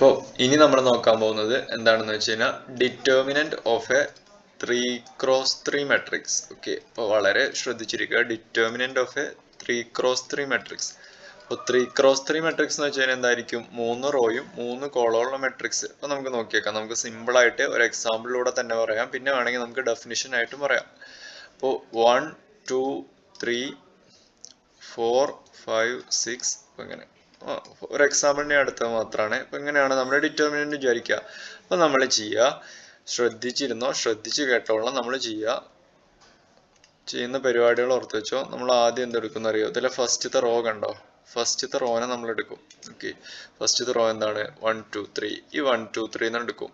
അപ്പോൾ ഇനി നമ്മൾ നോക്കാൻ പോകുന്നത് എന്താണെന്ന് വെച്ച് കഴിഞ്ഞാൽ determinant of a 3x3 matrix. Okay, അപ്പോൾ വളരെ ശ്രദ്ധിച്ചിരിക്കുക. Determinant of a 3x3 matrix. അപ്പോൾ 3x3 മെട്രിക്സ് എന്ന് വെച്ച് കഴിഞ്ഞാൽ എന്തായിരിക്കും? 3 റോയും 3 കോളമുള്ള മെട്രിക്സ്. അപ്പോൾ നമുക്ക് നോക്കിയേക്കാം. നമുക്ക് സിമ്പിൾ ആയിട്ട് ഒരു എക്സാമ്പിളിലൂടെ തന്നെ പറയാം, പിന്നെ വേണമെങ്കിൽ നമുക്ക് ഡെഫിനിഷൻ ആയിട്ടും പറയാം. അപ്പോൾ 1 2 3 4 5 6 അങ്ങനെ ഒരു എക്സാമ്പിളിനെ അടുത്തത് മാത്രമാണ്. അപ്പൊ ഇങ്ങനെയാണ് നമ്മുടെ ഡിറ്റർമിനന്റ് വിചാരിക്കുക. അപ്പൊ നമ്മൾ ചെയ്യുക, ശ്രദ്ധിച്ച് കേട്ടോളാം. നമ്മൾ ചെയ്യുന്ന പരിപാടികൾ ഓർത്ത് വെച്ചോ. നമ്മൾ ആദ്യം എന്തെടുക്കുന്ന അറിയോ? ഇതിലെ ഫസ്റ്റത്തെ റോ കണ്ടോ? ഫസ്റ്റത്തെ റോനെ നമ്മൾ എടുക്കും. ഓക്കെ, ഫസ്റ്റത്തെ റോ എന്താണ്? 1 2 3. ഈ 1 2 3 എന്ന് എടുക്കും.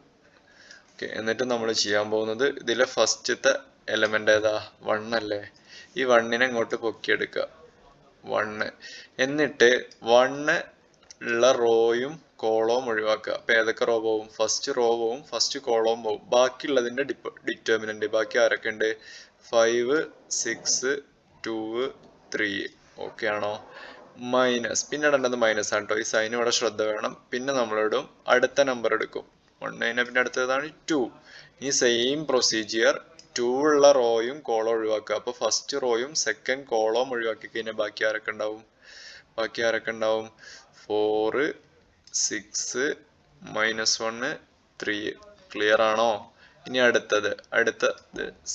ഓക്കെ, എന്നിട്ട് നമ്മൾ ചെയ്യാൻ പോകുന്നത് ഇതിലെ ഫസ്റ്റത്തെ എലമെന്റ് ഏതാ? 1 അല്ലേ? ഈ 1നെ ഇങ്ങോട്ട് പൊക്കിയെടുക്കുക. 1 എന്നിട്ട് 1 ഉള്ള റോയും കോളവും ഒഴിവാക്കുക. അപ്പൊ ഏതൊക്കെ റോ പോവും? ഫസ്റ്റ് റോ പോവും, ഫസ്റ്റ് കോളവും പോവും. ബാക്കിയുള്ളതിന്റെ ഡിറ്റർമിനന്റ് ബാക്കി ആരൊക്കെ ഉണ്ട്? 5 6 2 3. ഓക്കെ ആണോ? മൈനസ്, പിന്നെ ഇടേണ്ടത് മൈനസ് ആണ് കേട്ടോ. ഈ സൈൻ ഇവിടെ ശ്രദ്ധ വേണം. പിന്നെ നമ്മളിടും അടുത്ത നമ്പർ എടുക്കും. 1 പിന്നെ അടുത്തതാണ് 2. ഈ സെയിം പ്രൊസീജിയർ 2 ഉള്ള റോയും കോളം ഒഴിവാക്കുക. അപ്പൊ ഫസ്റ്റ് റോയും സെക്കൻഡ് കോളവും ഒഴിവാക്കി കഴിഞ്ഞാൽ ബാക്കി ആരൊക്കെ ഉണ്ടാവും? 4 6 -1 3. ക്ലിയർ ആണോ? ഇനി അടുത്തത്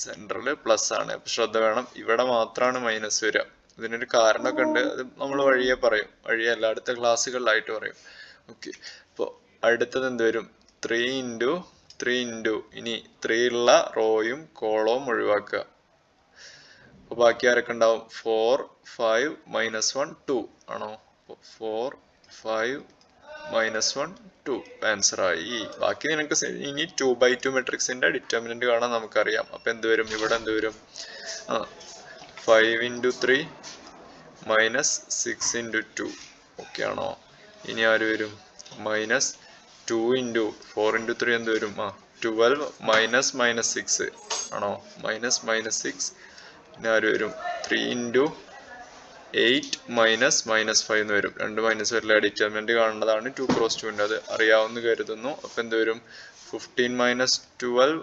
സെൻട്രൽ പ്ലസ് ആണ്. അപ്പൊ ശ്രദ്ധ വേണം, ഇവിടെ മാത്രമാണ് മൈനസ് വരിക. ഇതിനൊരു കാരണമൊക്കെ ഉണ്ട്, അത് നമ്മൾ വഴിയെ പറയും. വഴിയല്ല, അടുത്ത ക്ലാസ്സുകളിലായിട്ട് പറയും. ഓക്കെ, അപ്പോൾ അടുത്തത് എന്ത് വരും? 3 ഇൻറ്റു ഇനി 3 ഉള്ള റോയും കോളവും ഒഴിവാക്കുക. അപ്പൊ ബാക്കി ആരൊക്കെ ഉണ്ടാവും? 4 5 -1 2 ആണോ? 4 5 -1 2 ആൻസർ ആയി. ബാക്കി നിനക്ക് ഇനി 2/2 മെട്രിക്സിന്റെ ഡിറ്റർമിനന്റ് കാണാൻ നമുക്കറിയാം. അപ്പൊ എന്ത് വരും? ഇവിടെ എന്ത് വരും? 5 × 3 -6 × 2. ഓക്കെ ആണോ? ഇനി ആര് വരും? -2 × 4 × 3 എന്ത് വരും? 12 -6 ആണോ? -6. പിന്നെ ആര് വരും? 3 × 8 -5 എന്ന് വരും. 2 മൈനസ് വരില്ല. ഡിറ്റർമിനന്റ് കാണേണ്ടതാണ് 2x2 ന്റെ. അത് അറിയാവുന്ന കരുതുന്നു. അപ്പൊ എന്ത് വരും? 15 - 12.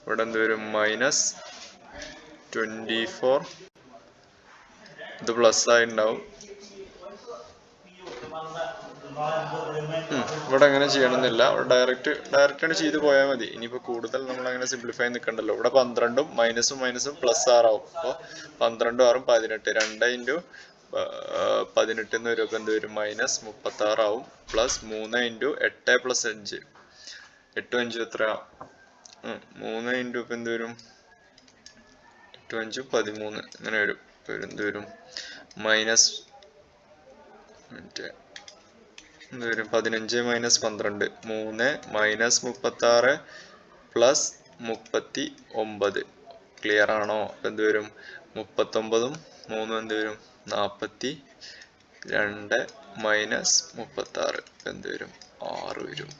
ഇവിടെ എന്ത് വരും? -24. ഇത് പ്ലസ് ആയി ഉണ്ടാവും. ഇവിടെ അങ്ങനെ ചെയ്യണമെന്നില്ല. ഡയറക്റ്റ് ചെയ്ത് പോയാൽ മതി. ഇനിയിപ്പോ കൂടുതൽ നമ്മൾ അങ്ങനെ സിംപ്ലിഫൈ നിൽക്കണ്ടല്ലോ. ഇവിടെ 12ഉം മൈനസും +6 ആവും. അപ്പോൾ 12 6 18. 2 × 18 എന്ന് വരുമ്പോൾ എന്ത് വരും? -36 ആവും. പ്ലസ് 3 × 8 + 5. 8 5 എത്രയാ? 3 × ഇപ്പൊ എന്ത് വരും? 8 5 13 അങ്ങനെ വരും. ഇപ്പൊ എന്ത് വരും? എന്ത് വരും? 15 - 12 3 -36 + 39. ക്ലിയർ ആണോ? എന്ത് വരും? 39ഉം 3ഉം എന്ത് വരും? 42 -36 എന്ത് വരും? 6 വരും.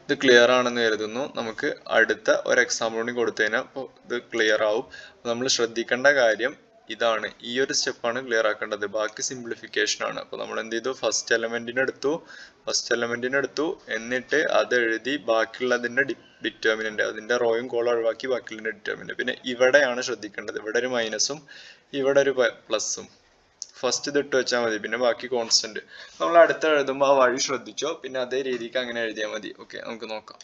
ഇത് ക്ലിയർ ആണെന്ന് കരുതുന്നു. നമുക്ക് അടുത്ത ഒരു എക്സാമ്പിൾ കൂടി കൊടുത്തു കഴിഞ്ഞാൽ ഇത് ക്ലിയർ ആവും. നമ്മൾ ശ്രദ്ധിക്കേണ്ട കാര്യം ഇതാണ്. ഈ ഒരു സ്റ്റെപ്പാണ് ക്ലിയർ ആക്കേണ്ടത്. ബാക്കി സിംപ്ലിഫിക്കേഷൻ ആണ്. അപ്പൊ നമ്മൾ എന്ത് ചെയ്തു? ഫസ്റ്റ് എലമെന്റിനെ എടുത്തു, എന്നിട്ട് അത് എഴുതി ബാക്കിയുള്ളതിന്റെ ഡിറ്റർമിനന്റ്, അതിന്റെ റോയും കോളം ഒഴിവാക്കി ബാക്കിയുള്ളതിന്റെ ഡിറ്റർമിനന്റ്. പിന്നെ ഇവിടെയാണ് ശ്രദ്ധിക്കേണ്ടത്. ഇവിടെ ഒരു മൈനസും ഇവിടെ ഒരു പ്ലസും. ഫസ്റ്റ് ഇത് ഇട്ട് വെച്ചാൽ മതി, പിന്നെ ബാക്കി കോൺസ്റ്റന്റ്. നമ്മൾ അടുത്ത എഴുതുമ്പോൾ ആ വഴി ശ്രദ്ധിച്ചോ. പിന്നെ അതേ രീതിക്ക് അങ്ങനെ എഴുതിയാൽ മതി. ഓക്കെ, നമുക്ക് നോക്കാം.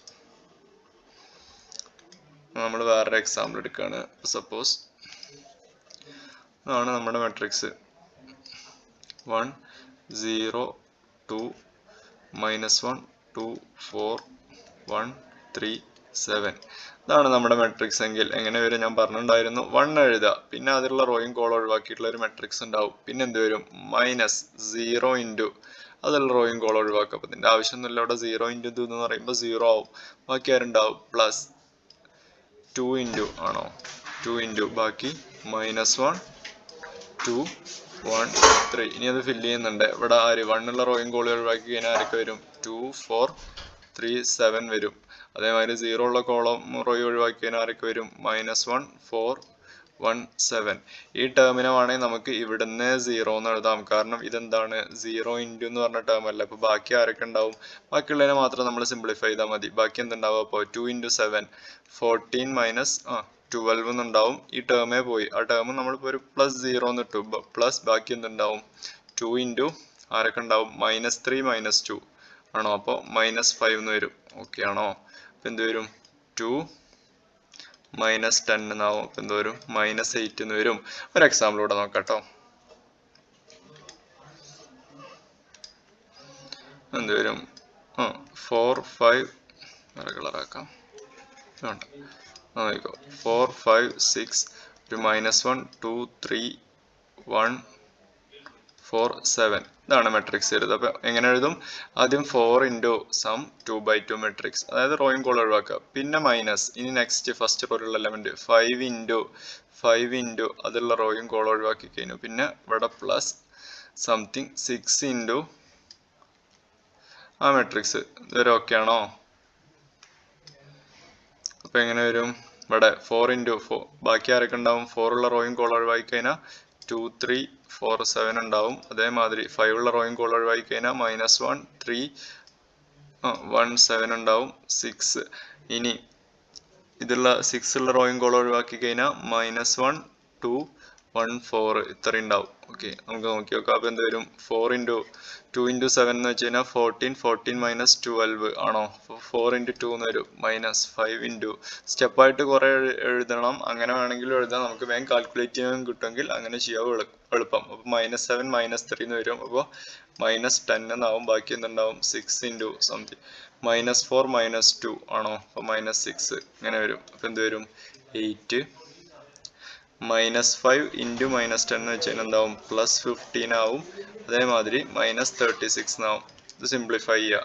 നമ്മൾ വേറൊരു എക്സാമ്പിൾ എടുക്കുകയാണ്. സപ്പോസ് ഇതാണ് നമ്മുടെ മെട്രിക്സ്. 1 0 2 -1 2 4 1 3 7. ഇതാണ് നമ്മുടെ മെട്രിക്സ് എങ്കിൽ എങ്ങനെ വരും? ഞാൻ പറഞ്ഞിട്ടുണ്ടായിരുന്നു, 1 എഴുതുക, പിന്നെ അതിലുള്ള റോയും കോളം ഒഴിവാക്കിയിട്ടുള്ള ഒരു മെട്രിക്സ് ഉണ്ടാവും. പിന്നെ എന്ത് വരും? -0 × അതിലുള്ള റോയും കോളം ഒഴിവാക്കുക. അപ്പൊ ഇതിന്റെ ആവശ്യമൊന്നുമില്ല. ഇവിടെ 0 × 2 എന്ന് പറയുമ്പോൾ 0 ആവും. ബാക്കി ആരുണ്ടാവും? പ്ലസ് 2 × ആണോ? 2 × ബാക്കി -1 2 1 3. ഇനി അത് ഫില്ല് ചെയ്യുന്നുണ്ട്. ഇവിടെ ആര്? 1 ഉള്ള റോയും കോളം ഒഴിവാക്കി കഴിഞ്ഞാൽ ആരൊക്കെ വരും? 2 4 3 7 വരും. അതേമാതിരി 0 ഉള്ള കോളം റോയും ഒഴിവാക്കി കഴിഞ്ഞാൽ ആരൊക്കെ വരും? -1 4 17. ഈ ടേമിനെ വേണമെങ്കിൽ നമുക്ക് ഇവിടുന്ന് 0 എന്ന് എഴുതാം. കാരണം ഇതെന്താണ് 0 ഇൻറ്റു എന്ന് പറഞ്ഞ ടേം അല്ല. അപ്പോൾ ബാക്കി ആരൊക്കെ ഉണ്ടാവും? ബാക്കിയുള്ളതിനെ മാത്രം നമ്മൾ സിംപ്ലിഫൈ ചെയ്താൽ മതി. ബാക്കി എന്തുണ്ടാവും? അപ്പോൾ 2 ഇൻറ്റു 7 14 മൈനസ് 12 എന്നുണ്ടാവും. ഈ ടേമേ പോയി. ആ ടേം നമ്മളിപ്പോൾ ഒരു പ്ലസ് 0 എന്ന് ഇട്ടു. പ്ലസ് ബാക്കി എന്തുണ്ടാവും? 2 ഇൻറ്റു ആരൊക്കെ ഉണ്ടാവും? -3 -2 ആണോ? അപ്പോൾ -5 എന്ന് വരും. ഓക്കെ ആണോ? അപ്പോൾ എന്ത് വരും? 2 -10 എന്നാവും. അപ്പം എന്ത് വരും? -8 എന്ന് വരും. ഒരു എക്സാമ്പിൾ ഇവിടെ നോക്കാം കേട്ടോ. എന്ത് വരും? 4 5 വേറെ കളറാക്കാം. വേണ്ട, നോക്കിക്കോ. 4 5 6 ഒരു -1 2 3 1 4 7. ഇതാണ് മെട്രിക്സ് എഴുതുക. അപ്പോൾ എങ്ങനെ എഴുതും? ആദ്യം 4 ഇൻറ്റു സം 2/2 മെട്രിക്സ്, അതായത് റോയും കോളം ഒഴിവാക്കുക. പിന്നെ മൈനസ്, ഇനി നെക്സ്റ്റ് ഫസ്റ്റ് റോയിലുള്ള എലമെന്റ് 5 ഇൻറ്റു അതുള്ള റോയും കോളം ഒഴിവാക്കി കഴിഞ്ഞു. പിന്നെ ഇവിടെ പ്ലസ് സംതിങ് 6 ഇൻറ്റു ആ മെട്രിക്സ്. ഇതുവരെ ഓക്കെ ആണോ? അപ്പോൾ എങ്ങനെ വരും? ഇവിടെ 4 ഇൻറ്റു 4 ബാക്കി ആരൊക്കെ ഉണ്ടാവും? 4 ഉള്ള റോയും കോളം ഒഴിവാക്കി കഴിഞ്ഞാൽ 2 3 4 7 ഉണ്ടാവും. അതേമാതിരി 5 ഉള്ള റോയും കോളം ഒഴിവാക്കി കഴിഞ്ഞാൽ -1 3 1 7 ഉണ്ടാവും. 6 ഇനി ഇതുള്ള 6 ഉള്ള റോയും കോളം ഒഴിവാക്കി കഴിഞ്ഞാൽ -1 2 1 4 ഇത്ര ഉണ്ടാവും. ഓക്കെ, നമുക്ക് നോക്കി നോക്കാം. അപ്പോൾ എന്ത് വരും? 4 ഇൻറ്റു 2 ഇൻറ്റു 7 എന്ന് വെച്ച് കഴിഞ്ഞാൽ 14 മൈനസ് 12 ആണോ? 4 ഇൻറ്റു 2 എന്ന് വരും. -5 ഇൻറ്റു സ്റ്റെപ്പായിട്ട് കുറേ എഴുതണം. അങ്ങനെ വേണമെങ്കിലും എഴുതാം. നമുക്ക് വേഗം കാൽക്കുലേറ്റ് ചെയ്യാൻ കിട്ടുമെങ്കിൽ അങ്ങനെ ചെയ്യാവും എളുപ്പം. അപ്പോൾ -7 -3 എന്ന് വരും. അപ്പോൾ -10 എന്നാവും. ബാക്കി എന്തുണ്ടാവും? 6 ഇൻറ്റു സംതിങ് -4 -2 ആണോ? അപ്പോൾ -6 ഇങ്ങനെ വരും. അപ്പോൾ എന്ത് വരും? 8 -5 ഇൻറ്റു -10 എന്ന് വെച്ച് കഴിഞ്ഞാൽ എന്താവും? +15 ആവും. അതേമാതിരി -36 എന്നാവും. ഇത് സിംപ്ലിഫൈ ചെയ്യുക.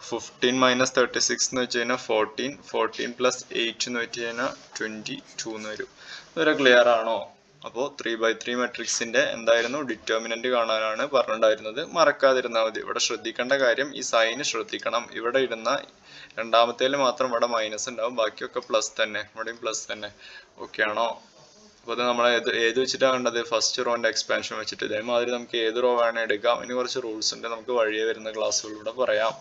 15 - 36 എന്ന് വെച്ച് കഴിഞ്ഞാൽ 14 + 8 എന്ന് വെച്ച് കഴിഞ്ഞാൽ 22 എന്ന് വരും. ഇതുവരെ ക്ലിയർ ആണോ? അപ്പോൾ 3/3 മെട്രിക്സിന്റെ എന്തായിരുന്നു? ഡിറ്റർമിനന്റ് കാണാനാണ് പറഞ്ഞിട്ടുണ്ടായിരുന്നത്. മറക്കാതിരുന്നാൽ മതി. ഇവിടെ ശ്രദ്ധിക്കേണ്ട കാര്യം ഈ സൈന് ശ്രദ്ധിക്കണം. ഇവിടെ ഇടുന്ന രണ്ടാമത്തേൽ മാത്രം ഇവിടെ മൈനസ് ഉണ്ടാവും. ബാക്കിയൊക്കെ പ്ലസ് തന്നെ. ഇവിടെയും പ്ലസ് തന്നെ. ഓക്കെ ആണോ? അപ്പോൾ അത് നമ്മൾ ഏത് വെച്ചിട്ടാണ് കണ്ടത്? ഫസ്റ്റ് റോന്റെ എക്സ്പാൻഷൻ വെച്ചിട്ട്. ഇതേമാതിരി നമുക്ക് ഏത് റോ വേണേൽ എടുക്കാം. ഇനി കുറച്ച് റൂൾസ് ഉണ്ട്. നമുക്ക് വഴിയെ വരുന്ന ക്ലാസ്സുകളിലൂടെ പറയാം.